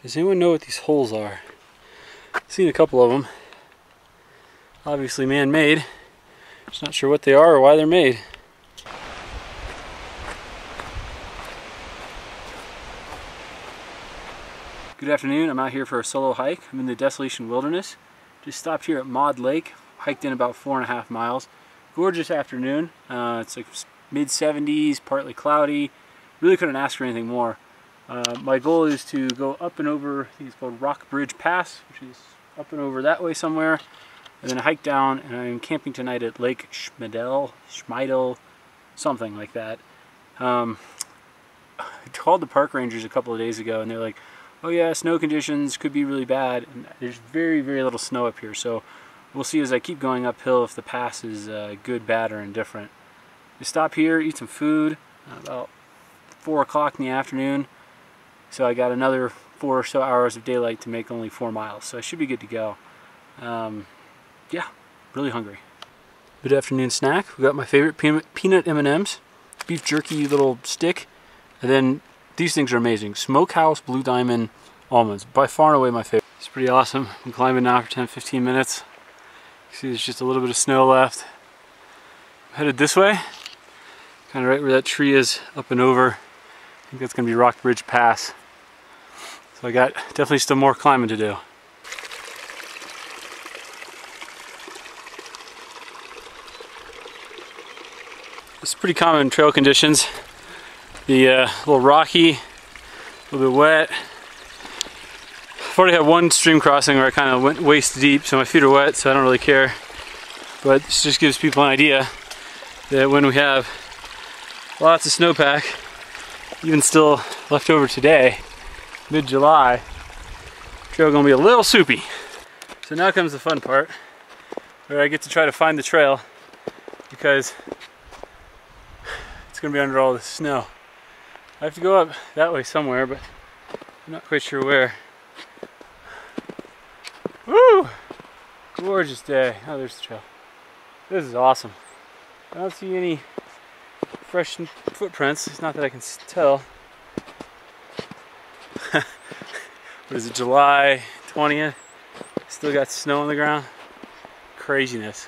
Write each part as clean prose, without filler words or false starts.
Does anyone know what these holes are? I've seen a couple of them. Obviously man-made. Just not sure what they are or why they're made. Good afternoon. I'm out here for a solo hike. I'm in the Desolation Wilderness. Just stopped here at Maud Lake. Hiked in about 4.5 miles. Gorgeous afternoon. It's like mid-70s, partly cloudy. Really couldn't ask for anything more. My goal is to go up and over, I think it's called Rockbound Pass, which is up and over that way somewhere, and then hike down, and I'm camping tonight at Lake Schmidell, something like that. I called the park rangers a couple of days ago, and they're like, oh yeah, snow conditions could be really bad, and there's very, very little snow up here, so we'll see as I keep going uphill if the pass is good, bad, or indifferent. We stop here, eat some food, about 4 o'clock in the afternoon. So I got another 4 or so hours of daylight to make only 4 miles. So I should be good to go. Yeah, really hungry. Good afternoon snack. We got my favorite peanut M&Ms, beef jerky little stick, and then these things are amazing. Smokehouse Blue Diamond almonds, by far and away my favorite. It's pretty awesome. I'm climbing now for 10-15 minutes. You see there's just a little bit of snow left. I'm headed this way, kind of right where that tree is up and over. I think that's going to be Rockbound Pass. So I got definitely still more climbing to do. It's pretty common trail conditions. The little rocky, a little bit wet. I've already had one stream crossing where I kind of went waist deep, so my feet are wet, so I don't really care. But this just gives people an idea that when we have lots of snowpack, even still left over today, mid-July, trail gonna be a little soupy. So now comes the fun part, where I get to try to find the trail, because it's gonna be under all this snow. I have to go up that way somewhere, but I'm not quite sure where. Woo! Gorgeous day. Oh, there's the trail. This is awesome. I don't see any fresh footprints. It's not that I can tell. What is it, July 20th? Still got snow on the ground. Craziness.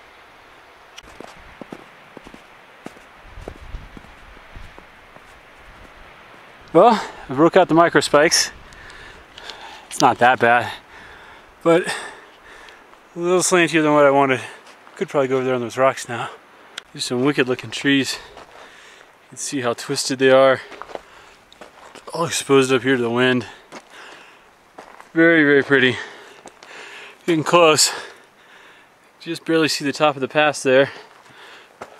Well, I broke out the micro spikes. It's not that bad, but a little slantier than what I wanted. Could probably go over there on those rocks now. There's some wicked looking trees. You can see how twisted they are. All exposed up here to the wind. Very, very pretty. Getting close. Just barely see the top of the pass there.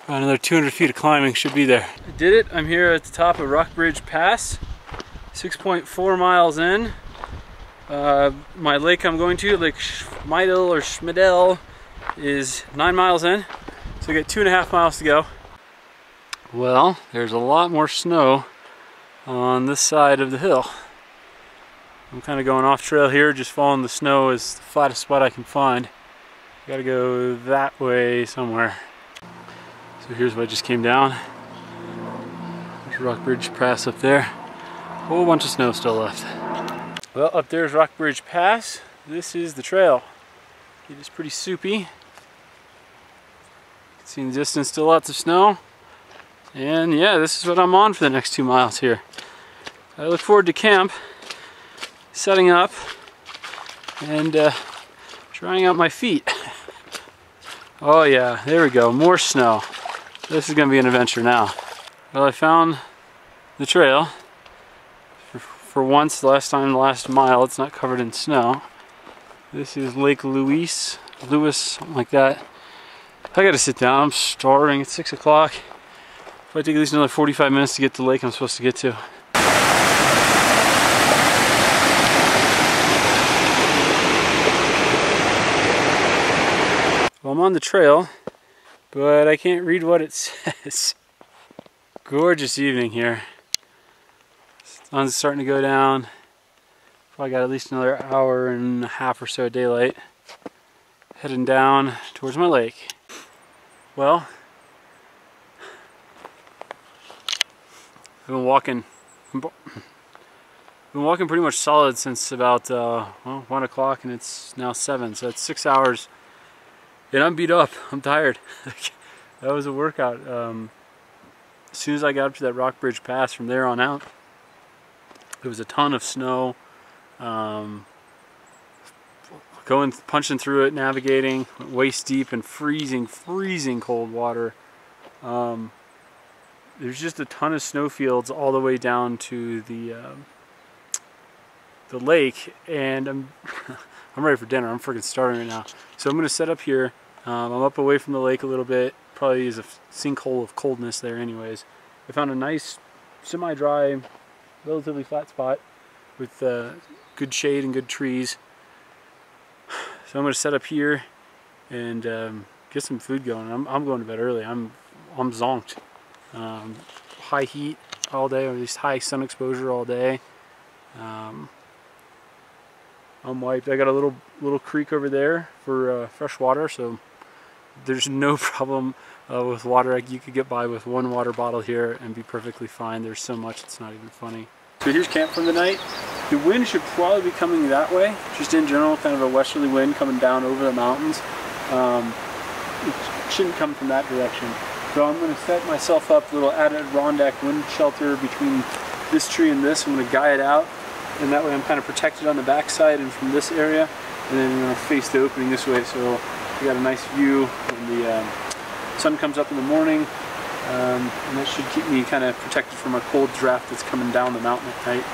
About another 200 feet of climbing should be there. I did it. I'm here at the top of Rockbound Pass. 6.4 miles in. My lake I'm going to, Lake Schmidell, is 9 miles in. So I got 2.5 miles to go. Well, there's a lot more snow on this side of the hill. I'm kind of going off trail here, just following the snow as the flattest spot I can find. Gotta go that way somewhere. So here's what I just came down. There's Rockbound Pass up there. A whole bunch of snow still left. Well, up there's Rockbound Pass. This is the trail. It is pretty soupy. You can see in the distance still lots of snow. And yeah, this is what I'm on for the next 2 miles here. I look forward to camp, setting up, and trying out my feet. Oh yeah, there we go, more snow. This is going to be an adventure now. Well, I found the trail. For once, the last mile, it's not covered in snow. This is Lake Lois, something like that. I gotta sit down, I'm starving, it's 6 o'clock. If I take at least another 45 minutes to get to the lake I'm supposed to get to. Well, I'm on the trail, but I can't read what it says. Gorgeous evening here. Sun's starting to go down. Probably got at least another hour and a half or so of daylight. Heading down towards my lake. Well, I've been walking Been walking pretty much solid since about well, 1 o'clock, and it's now 7, so it's 6 hours. And I'm beat up. I'm tired. That was a workout. As soon as I got up to that Rockbound Pass, from there on out, there was a ton of snow. Punching through it, navigating, waist deep in freezing cold water. There's just a ton of snowfields all the way down to the lake, and I'm I'm ready for dinner. I'm freaking starving right now. So I'm gonna set up here. I'm up away from the lake a little bit. Probably is a sinkhole of coldness there anyways. I found a nice semi-dry, relatively flat spot with good shade and good trees. So I'm gonna set up here and get some food going. I'm going to bed early. I'm zonked. High heat all day, or at least high sun exposure all day. I'm wiped. I got a little creek over there for fresh water, so there's no problem with water. You could get by with 1 water bottle here and be perfectly fine. There's so much it's not even funny. So here's camp for the night. The wind should probably be coming that way, just in general, kind of a westerly wind coming down over the mountains. It shouldn't come from that direction. So I'm going to set myself up a little Adirondack wind shelter between this tree and this. I'm going to guy it out, and that way I'm kind of protected on the backside and from this area, and then I'm going to face the opening this way, so we got a nice view when the sun comes up in the morning, and that should keep me kind of protected from a cold draft that's coming down the mountain at night.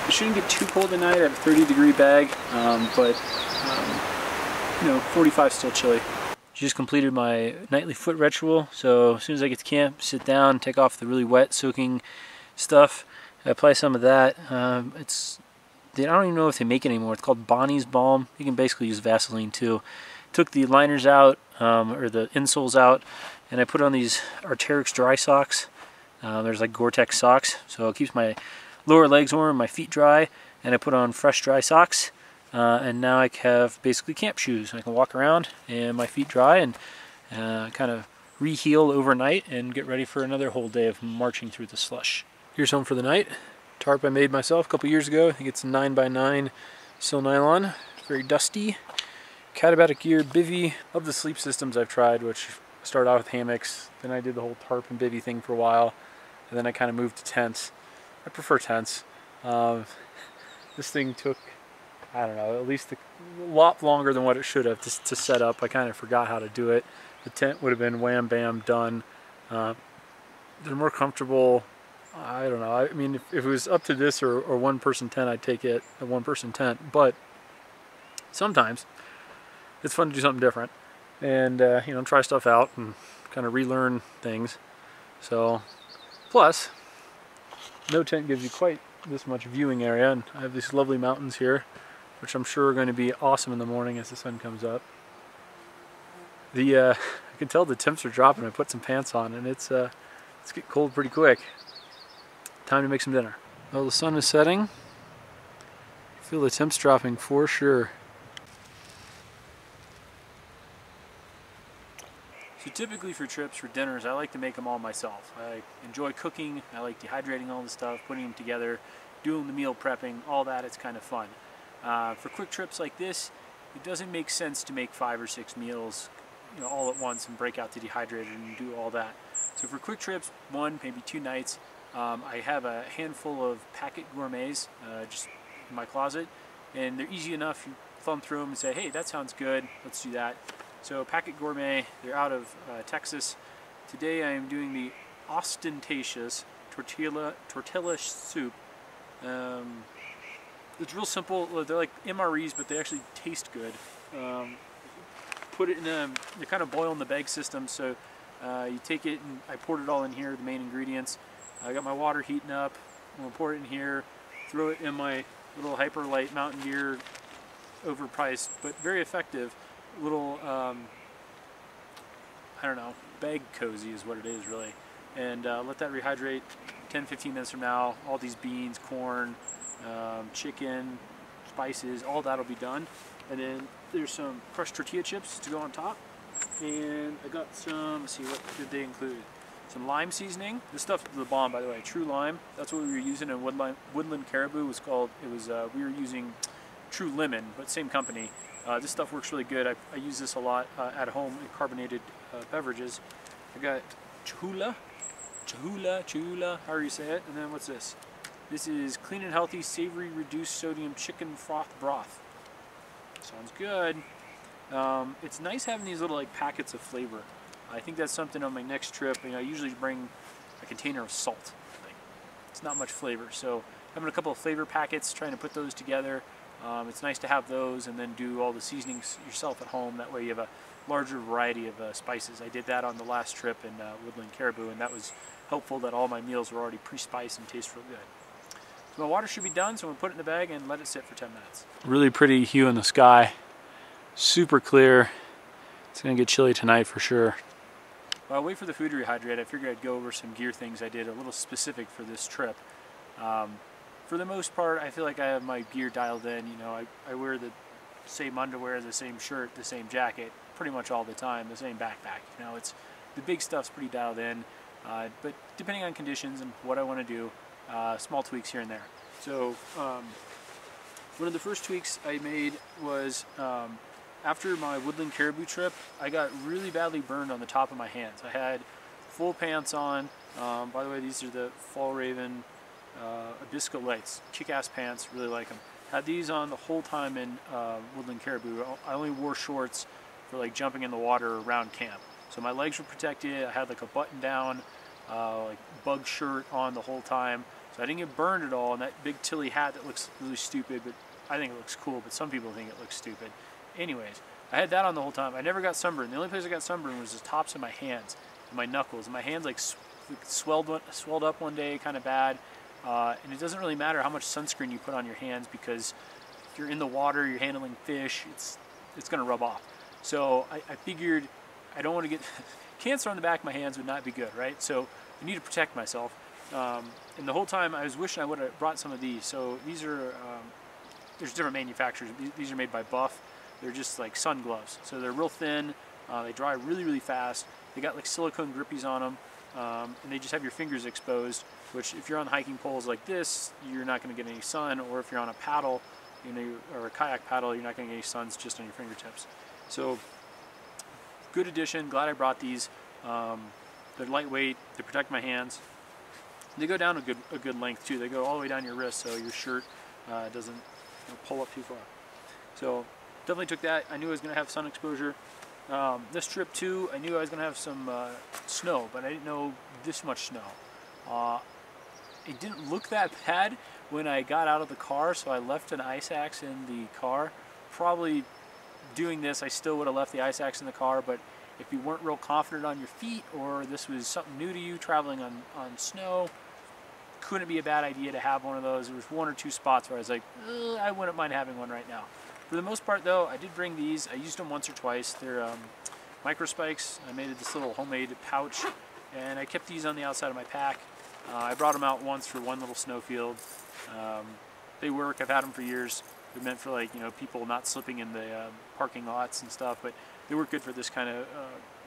It shouldn't get too cold at night. I have a 30-degree bag, but you know, 45 is still chilly. Just completed my nightly foot ritual, so as soon as I get to camp, sit down, take off the really wet, soaking stuff, I apply some of that. I don't even know if they make it anymore. It's called Bonnie's Balm. You can basically use Vaseline too. Took the liners out, or the insoles out, and I put on these Arc'teryx dry socks. There's like Gore-Tex socks, so it keeps my lower legs warm, my feet dry, and I put on fresh dry socks. And now I have basically camp shoes. I can walk around and my feet dry, and kind of re-heal overnight and get ready for another whole day of marching through the slush. Here's home for the night. Tarp I made myself a couple years ago. I think it's 9x9 sil nylon. Very dusty. Katabatic gear, bivy. Love the sleep systems I've tried, which started out with hammocks. Then I did the whole tarp and bivy thing for a while. And then I kind of moved to tents. I prefer tents. This thing took, I don't know, at least a lot longer than what it should have to set up. I kind of forgot how to do it. The tent would have been wham bam done. They're more comfortable. I don't know. I mean, if it was up to this or one-person tent, I'd take it, a one-person tent. But sometimes it's fun to do something different and you know, try stuff out and kind of relearn things. So, plus, no tent gives you quite this much viewing area, and I have these lovely mountains here, which I'm sure are going to be awesome in the morning as the sun comes up. I can tell the temps are dropping. I put some pants on, and it's getting cold pretty quick. Time to make some dinner. Well, the sun is setting. I feel the temps dropping for sure. So typically for trips, for dinners, I like to make them all myself. I enjoy cooking. I like dehydrating all the stuff, putting them together, doing the meal prepping, all that. It's kind of fun. For quick trips like this, it doesn't make sense to make 5 or 6 meals, you know, all at once and break out the dehydrator and do all that. So for quick trips, 1, maybe 2 nights, I have a handful of packet gourmets just in my closet, and they're easy enough. You thumb through them and say, hey, that sounds good, let's do that. So Packet Gourmet, they're out of Texas. Today I am doing the ostentatious tortilla soup. It's real simple. They're like MREs, but they actually taste good. Put it in they're kind of boil in the bag system, so you take it and I poured it all in here, the main ingredients. I got my water heating up. I'm gonna pour it in here, throw it in my little Hyperlight Mountain Gear, overpriced but very effective little I don't know, bag cozy is what it is really, and let that rehydrate. 10-15 minutes from now, all these beans, corn, chicken, spices, all that'll be done. And then there's some crushed tortilla chips to go on top, and I got some, let's see, what did they include? some lime seasoning. This stuff is the bomb, by the way, true lime. That's what we were using in Woodland Caribou. Was called. It was we were using True Lemon, but same company. This stuff works really good. I use this a lot at home in carbonated beverages. I got Chula, however you say it. And then what's this? This is clean and healthy, savory, reduced sodium chicken broth. Sounds good. It's nice having these little like packets of flavor. I think that's something on my next trip. You know, I usually bring a container of salt. Like, it's not much flavor, so having a couple of flavor packets, trying to put those together. It's nice to have those and then do all the seasonings yourself at home. That way you have a larger variety of spices. I did that on the last trip in Woodland Caribou, and that was helpful that all my meals were already pre-spiced and taste real good. So my water should be done, so I'm going to put it in the bag and let it sit for 10 minutes. Really pretty hue in the sky. Super clear. It's going to get chilly tonight for sure. While I wait for the food to rehydrate, I figured I'd go over some gear things I did a little specific for this trip. For the most part, I feel like I have my gear dialed in. You know, I wear the same underwear, the same shirt, the same jacket, pretty much all the time, the same backpack. You know, it's the big stuff's pretty dialed in, but depending on conditions and what I want to do, small tweaks here and there. So one of the first tweaks I made was after my Woodland Caribou trip, I got really badly burned on the top of my hands. I had full pants on. By the way, these are the Fall Raven Abyssal Lights, kick-ass pants, really like them. Had these on the whole time in Woodland Caribou. I only wore shorts for like jumping in the water around camp. So my legs were protected. I had like a button-down, like bug shirt on the whole time. So I didn't get burned at all. And that big Tilly hat that looks really stupid, but I think it looks cool, but some people think it looks stupid. Anyways, I had that on the whole time. I never got sunburned. The only place I got sunburned was the tops of my hands and my knuckles. And my hands like swelled up one day, kind of bad. And it doesn't really matter how much sunscreen you put on your hands, because if you're in the water, you're handling fish, it's going to rub off. So I figured I don't want to get cancer on the back of my hands would not be good, right? So I need to protect myself. And the whole time I was wishing I would have brought some of these. So these are there's different manufacturers. These are made by Buff. They're just like sun gloves. So they're real thin. They dry really, really fast. They got like silicone grippies on them. And they just have your fingers exposed, which if you're on hiking poles like this, you're not going to get any sun, or if you're on a paddle, you know, or a kayak paddle, you're not going to get any sun just on your fingertips. So good addition. Glad I brought these. They're lightweight. They protect my hands. They go down a good length too. They go all the way down your wrist, so your shirt doesn't pull up too far. So definitely took that. I knew I was going to have sun exposure. This trip too, I knew I was going to have some snow, but I didn't know this much snow. It didn't look that bad when I got out of the car, so I left an ice axe in the car. Probably doing this, I still would have left the ice axe in the car, but if you weren't real confident on your feet, or this was something new to you, traveling on snow, couldn't be a bad idea to have one of those. There was one or two spots where I was like, I wouldn't mind having one right now. For the most part though, I did bring these. I used them once or twice. They're micro spikes. I made this little homemade pouch, and I kept these on the outside of my pack. I brought them out once for one little snowfield. They work. I've had them for years. They're meant for, like, you know, people not slipping in the parking lots and stuff, but they work good for this kind of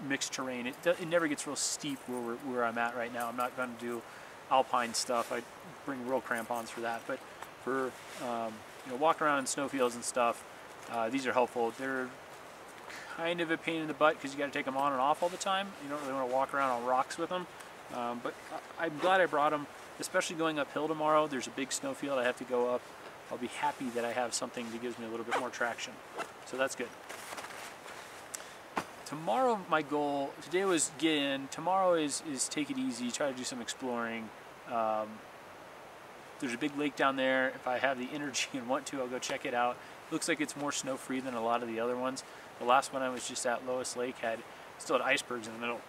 mixed terrain. It never gets real steep where I'm at right now. I'm not going to do alpine stuff. I bring real crampons for that, but for you know, walking around in snowfields and stuff, these are helpful. They're kind of a pain in the butt because you got to take them on and off all the time. You don't really want to walk around on rocks with them, but I'm glad I brought them, especially going uphill tomorrow. There's a big snowfield I have to go up. I'll be happy that I have something that gives me a little bit more traction, so that's good. Tomorrow, my goal, today was get in. Tomorrow is take it easy, try to do some exploring. There's a big lake down there. If I have the energy and want to, I'll go check it out. Looks like it's more snow-free than a lot of the other ones. The last one I was just at, Lois Lake, still had icebergs in the middle.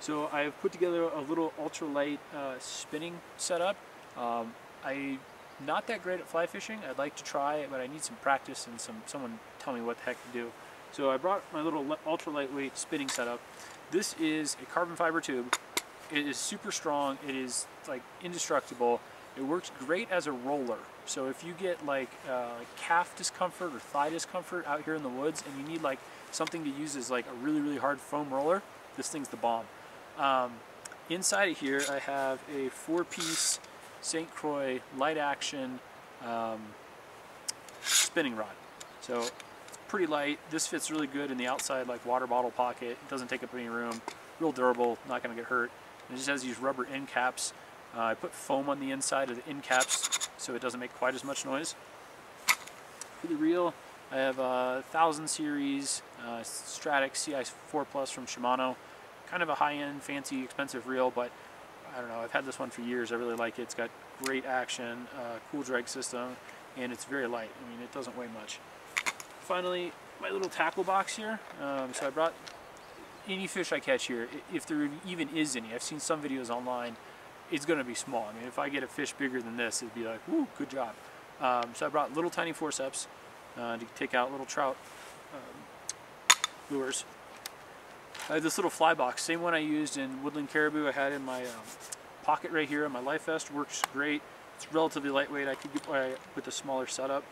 So I've put together a little ultralight spinning setup. I'm not that great at fly fishing. I'd like to try it, but I need some practice and someone tell me what the heck to do. So I brought my little ultra lightweight spinning setup. This is a carbon fiber tube. It is super strong. It is like indestructible. It works great as a roller. So if you get like calf discomfort or thigh discomfort out here in the woods, and you need like something to use as like a really, really hard foam roller, this thing's the bomb. Inside of here I have a 4-piece St. Croix light action spinning rod. So it's pretty light. This fits really good in the outside like water bottle pocket. It doesn't take up any room. Real durable, not going to get hurt. And it just has these rubber end caps. I put foam on the inside of the end caps so it doesn't make quite as much noise. For the reel, I have a 1000 series Stratic CI4 Plus from Shimano. Kind of a high-end, fancy, expensive reel, but I don't know, I've had this one for years. I really like it. It's got great action, cool drag system, and it's very light. I mean, it doesn't weigh much. Finally, my little tackle box here. So I brought any fish I catch here, if there even is any. I've seen some videos online. It's going to be small. I mean, if I get a fish bigger than this, it'd be like, woo, good job. So I brought little tiny forceps to take out little trout lures. I have this little fly box, same one I used in Woodland Caribou. I had in my pocket right here on my life vest. Works great. It's relatively lightweight. I could get by with a smaller setup.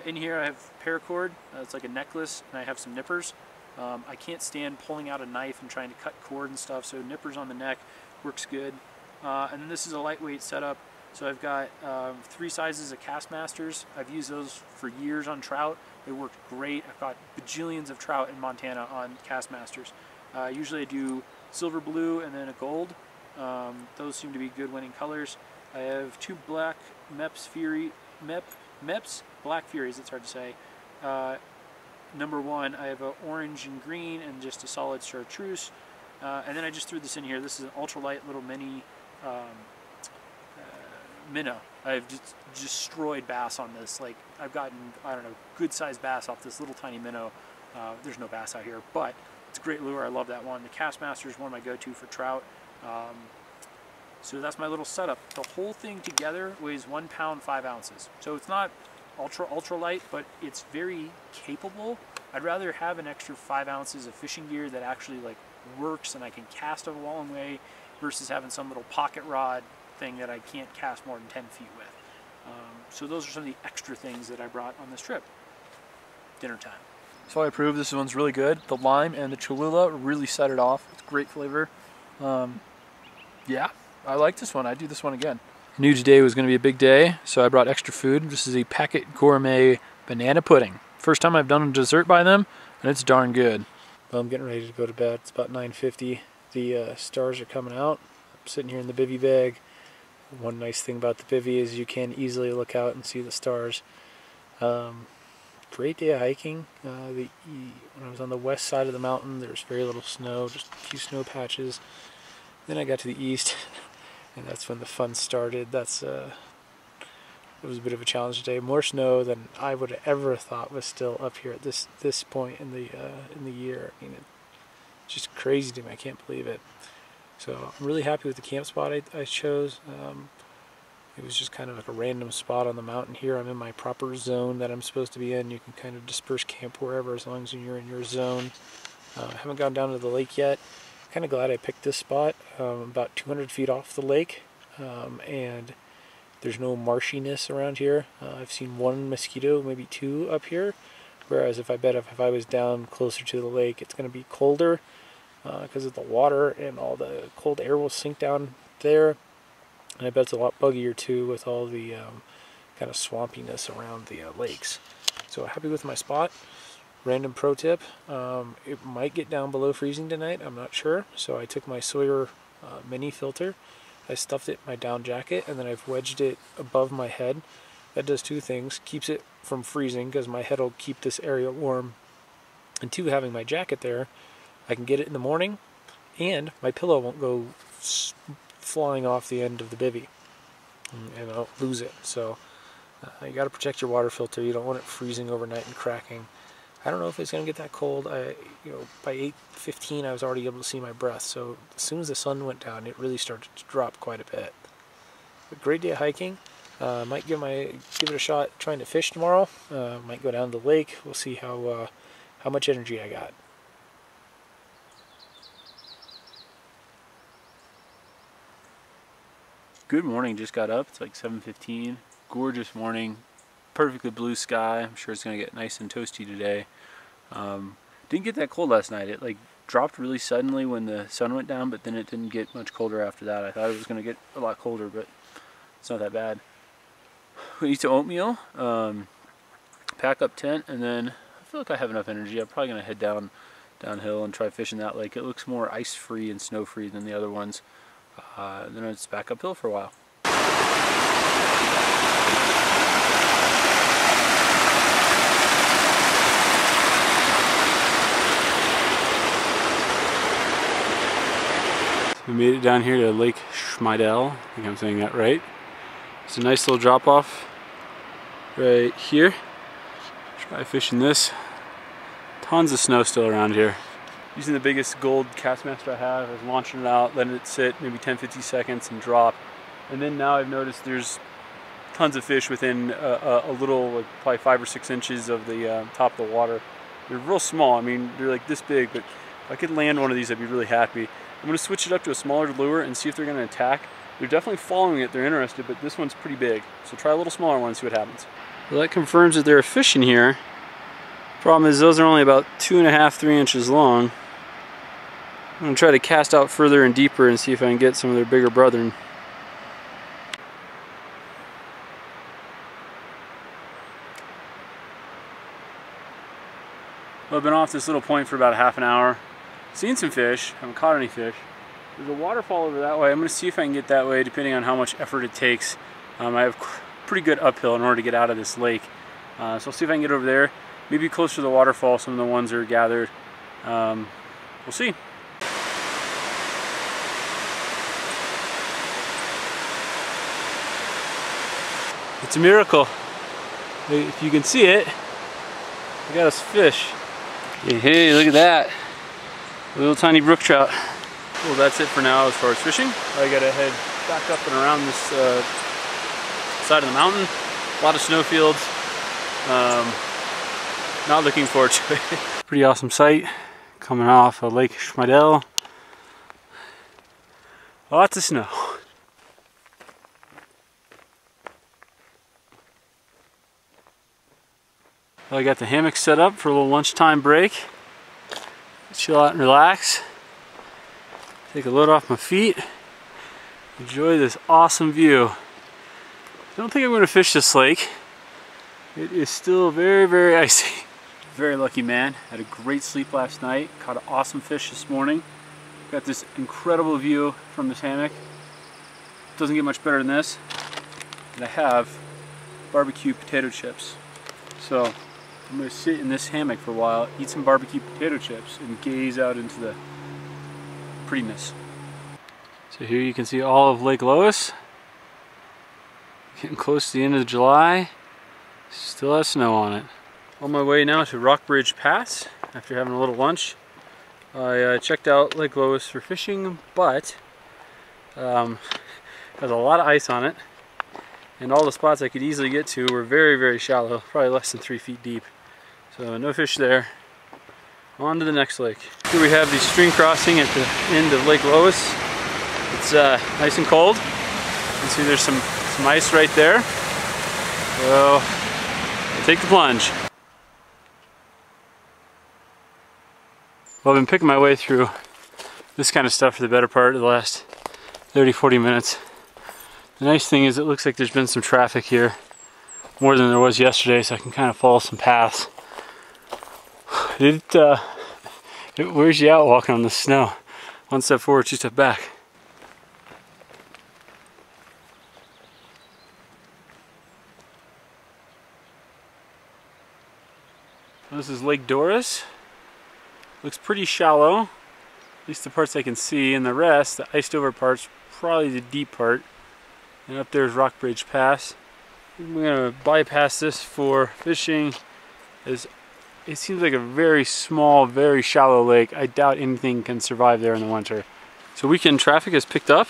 In here I have paracord. It's like a necklace, and I have some nippers. I can't stand pulling out a knife and trying to cut cord and stuff, so nippers on the neck works good. And then this is a lightweight setup. So I've got 3 sizes of Castmasters. I've used those for years on trout. They worked great. I've got bajillions of trout in Montana on Castmasters. Usually I do silver blue and then a gold. Those seem to be good winning colors. I have 2 black Meps Black Furies, it's hard to say. Number 1, I have an orange and green and just a solid chartreuse. And then I just threw this in here. This is an ultralight little mini minnow. I've just destroyed bass on this. Like, I've gotten, I don't know, good sized bass off this little tiny minnow. There's no bass out here, but it's a great lure. I love that one. The Castmaster is one of my go-to for trout. So that's my little setup. The whole thing together weighs 1 pound 5 ounces. So it's not ultra light, but it's very capable. I'd rather have an extra 5 ounces of fishing gear that actually like works and I can cast a long way versus having some little pocket rod thing that I can't cast more than 10 feet with. So those are some of the extra things that I brought on this trip. Dinner time. So I approve. This one's really good. The lime and the Cholula really set it off. It's great flavor. Yeah, I like this one. I'd do this one again. I knew today was going to be a big day, so I brought extra food. This is a Packet Gourmet banana pudding. First time I've done a dessert by them, and it's darn good. Well, I'm getting ready to go to bed. It's about 9:50. The stars are coming out. I'm sitting here in the bivy bag. One nice thing about the bivy is you can easily look out and see the stars. Great day of hiking. When I was on the west side of the mountain, there was very little snow, just a few snow patches. Then I got to the east, and that's when the fun started. It was a bit of a challenge today. More snow than I would have ever thought was still up here at this point in the year. I mean, it's just crazy to me. I can't believe it. So I'm really happy with the camp spot I chose. It was just kind of like a random spot on the mountain here. I'm in my proper zone that I'm supposed to be in. You can kind of disperse camp wherever as long as you're in your zone. I haven't gone down to the lake yet. Kind of glad I picked this spot. About 200 feet off the lake, and there's no marshiness around here. I've seen 1 mosquito, maybe 2 up here, whereas if I was down closer to the lake, it's going to be colder because of the water, and all the cold air will sink down there, and I bet it's a lot buggier too with all the kind of swampiness around the lakes. So happy with my spot. Random pro tip, it might get down below freezing tonight, I'm not sure, so I took my Sawyer mini filter, I stuffed it in my down jacket, and then I've wedged it above my head. That does 2 things: keeps it from freezing because my head will keep this area warm, and 2, having my jacket there, I can get it in the morning, and my pillow won't go flying off the end of the bivy, and I'll lose it. So you got to protect your water filter. You don't want it freezing overnight and cracking. I don't know if it's going to get that cold. By 8:15 I was already able to see my breath, so as soon as the sun went down, it really started to drop quite a bit. But great day of hiking. Might give it a shot trying to fish tomorrow. Might go down to the lake. We'll see how much energy I got. Good morning, just got up. It's like 7:15. Gorgeous morning. Perfectly blue sky. I'm sure it's going to get nice and toasty today. Didn't get that cold last night. It like dropped really suddenly when the sun went down, but then it didn't get much colder after that. I thought it was going to get a lot colder, but it's not that bad. We eat some oatmeal, pack up tent, and then I feel like I have enough energy. I'm probably going to head downhill and try fishing that lake. It looks more ice-free and snow-free than the other ones. Then it's back uphill for a while. We made it down here to Lake Schmidell. I think I'm saying that right. It's a nice little drop off right here. Try fishing this. Tons of snow still around here. Using the biggest gold Castmaster I have, I was launching it out, letting it sit maybe 10-15 seconds and drop. And then now I've noticed there's tons of fish within a little, like probably 5 or 6 inches of the top of the water. They're real small. I mean, they're like this big, but if I could land one of these, I'd be really happy. I'm going to switch it up to a smaller lure and see if they're going to attack. They're definitely following it, they're interested, but this one's pretty big. So try a little smaller one and see what happens. Well, that confirms that there are fish in here. Problem is those are only about 2.5–3 inches long. I'm going to try to cast out further and deeper and see if I can get some of their bigger brethren. Well, I've been off this little point for about half an hour. Seen some fish, haven't caught any fish. There's a waterfall over that way. I'm going to see if I can get that way depending on how much effort it takes. I have pretty good uphill in order to get out of this lake. So I'll see if I can get over there. Maybe closer to the waterfall, some of the ones are gathered. We'll see. It's a miracle. If you can see it, I got us fish. Hey, look at that. A little tiny brook trout. Well, that's it for now as far as fishing. I gotta head back up and around this side of the mountain. A lot of snowfields. Not looking forward to it. Pretty awesome sight coming off of Lake Schmidell. Lots of snow. Well, I got the hammock set up for a little lunchtime break. Chill out and relax. Take a load off my feet. Enjoy this awesome view. I don't think I'm going to fish this lake. It is still very, very icy. Very lucky man. Had a great sleep last night. Caught an awesome fish this morning. Got this incredible view from this hammock. Doesn't get much better than this. And I have barbecue potato chips. So I'm going to sit in this hammock for a while, eat some barbecue potato chips, and gaze out into the prettiness. So here you can see all of Lake Lois. Getting close to the end of July. Still has snow on it. On my way now to Rockbound Pass after having a little lunch. I checked out Lake Lois for fishing, but has a lot of ice on it. And all the spots I could easily get to were very, very shallow, probably less than 3 feet deep. So no fish there. On to the next lake. Here we have the stream crossing at the end of Lake Lois. It's nice and cold. You can see there's some ice right there. So take the plunge. Well, I've been picking my way through this kind of stuff for the better part of the last 30–40 minutes. The nice thing is it looks like there's been some traffic here, more than there was yesterday, so I can kind of follow some paths. It wears you out walking on the snow. 1 step forward, 2 step back. This is Lake Doris. Looks pretty shallow, at least the parts I can see, and the rest, the iced over parts, probably the deep part. And up there is Rockbound Pass. I'm going to bypass this for fishing, as it seems like a very small, very shallow lake. I doubt anything can survive there in the winter. So weekend traffic has picked up,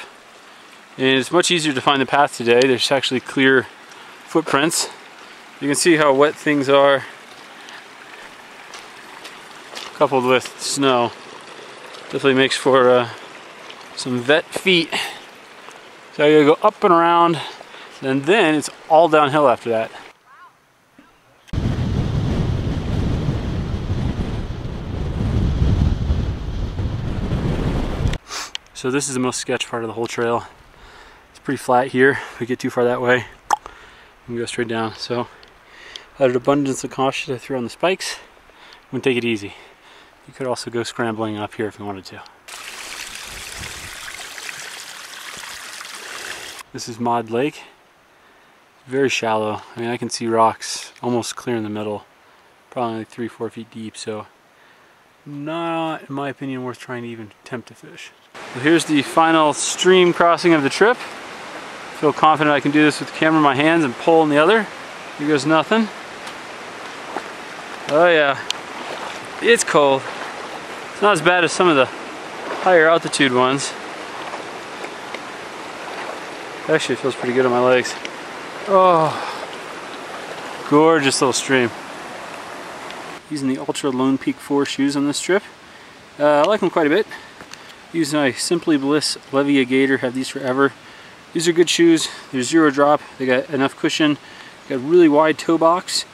and it's much easier to find the path today. There's actually clear footprints. You can see how wet things are, coupled with snow. Definitely makes for some wet feet. So I gotta go up and around, and then it's all downhill after that. So this is the most sketch part of the whole trail. It's pretty flat here. If we get too far that way, we can go straight down. So out of abundance of caution, I threw on the spikes. I'm gonna take it easy. You could also go scrambling up here if you wanted to. This is Maud Lake. Very shallow. I mean, I can see rocks almost clear in the middle, probably like 3-4 feet deep, so not, in my opinion, worth trying to even attempt to fish. So here's the final stream crossing of the trip. Feel confident I can do this with the camera in my hands and pole in the other. Here goes nothing. Oh yeah, it's cold. It's not as bad as some of the higher altitude ones. Actually, it feels pretty good on my legs. Oh, gorgeous little stream. Using the Ultra Lone Peak 4 shoes on this trip. I like them quite a bit. Using my Simply Bliss Levia Gator, have these forever. These are good shoes. They're zero drop. They got enough cushion. Got a really wide toe box.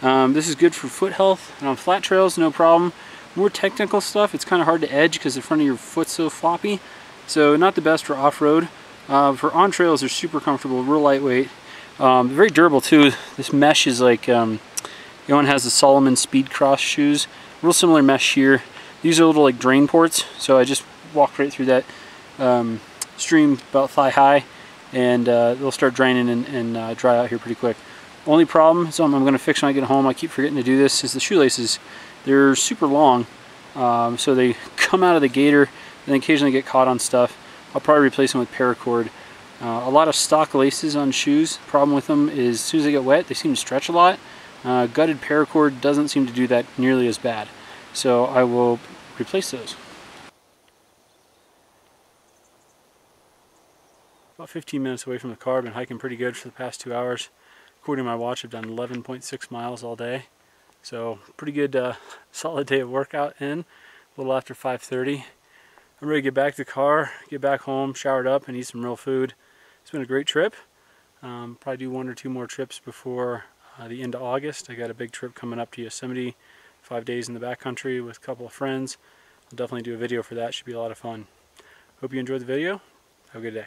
This is good for foot health and on flat trails, no problem. More technical stuff, it's kind of hard to edge because the front of your foot's so floppy. So not the best for off-road. For on trails, they're super comfortable, real lightweight. Very durable too. This mesh is like, the one has the Solomon Speed Cross shoes. Real similar mesh here. These are little like drain ports, so I just walked right through that stream about thigh high, and they'll start draining and dry out here pretty quick. Only problem, something I'm going to fix when I get home, I keep forgetting to do this, is the shoelaces. They're super long, so they come out of the gator and occasionally get caught on stuff. I'll probably replace them with paracord. A lot of stock laces on shoes. Problem with them is as soon as they get wet, they seem to stretch a lot. Gutted paracord doesn't seem to do that nearly as bad. So I will replace those. About 15 minutes away from the car. I've been hiking pretty good for the past 2 hours. According to my watch, I've done 11.6 miles all day. So pretty good, solid day of workout in, a little after 5:30. I'm ready to get back to the car, get back home, showered up, and eat some real food. It's been a great trip. Probably do 1 or 2 more trips before the end of August. I got a big trip coming up to Yosemite, 5 days in the backcountry with a couple of friends. I'll definitely do a video for that. Should be a lot of fun. Hope you enjoyed the video. Have a good day.